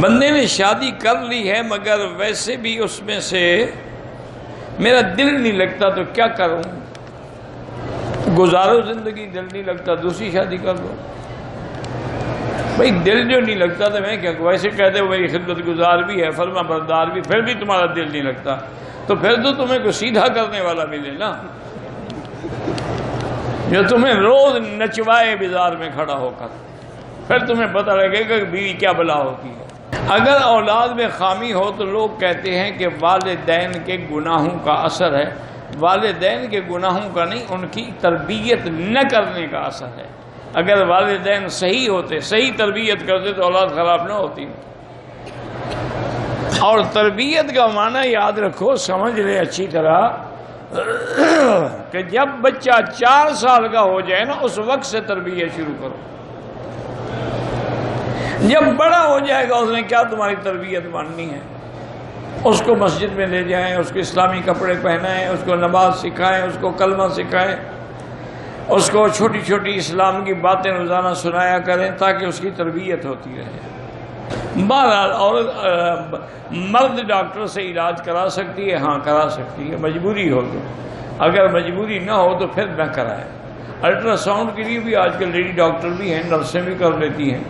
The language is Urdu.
بندے نے شادی کر لی ہے مگر ویسے بھی اس میں سے میرا دل نہیں لگتا تو کیا کروں؟ گزارو زندگی، دل نہیں لگتا دوسری شادی کر دو۔ بھائی دل جو نہیں لگتا تو میں کیا، ویسے کہتے ہو میری خدمت گزار بھی ہے، فرما بردار بھی، پھر بھی تمہارا دل نہیں لگتا تو پھر تو تمہیں کوئی سیدھا کرنے والا ملے نا، جو تمہیں روز نچوائے بازار میں کھڑا ہو کر، پھر تمہیں پتہ لگے گا کہ بیوی کیا بلا ہوتی ہے۔ اگر اولاد میں خامی ہو تو لوگ کہتے ہیں کہ والدین کے گناہوں کا اثر ہے۔ والدین کے گناہوں کا نہیں، ان کی تربیت نہ کرنے کا اثر ہے۔ اگر والدین صحیح ہوتے، صحیح تربیت کرتے تو اولاد خراب نہ ہوتی۔ اور تربیت کا معنی یاد رکھو، سمجھ لے اچھی طرح، کہ جب بچہ 4 سال کا ہو جائے نا، اس وقت سے تربیت شروع کرو۔ جب بڑا ہو جائے گا اس نے کیا تمہاری تربیت ماننی ہے؟ اس کو مسجد میں لے جائیں، اس کو اسلامی کپڑے پہنائیں، اس کو نماز سکھائیں، اس کو کلمہ سکھائیں، اس کو چھوٹی چھوٹی اسلام کی باتیں روزانہ سنایا کریں تاکہ اس کی تربیت ہوتی رہے۔ بہرحال عورت مرد ڈاکٹر سے علاج کرا سکتی ہے، ہاں کرا سکتی ہے، مجبوری ہو تو۔ اگر مجبوری نہ ہو تو پھر نہ کرائے۔ الٹرا ساؤنڈ کے لیے بھی آج کل لیڈی ڈاکٹر بھی ہیں، نرسیں بھی کر لیتی ہیں۔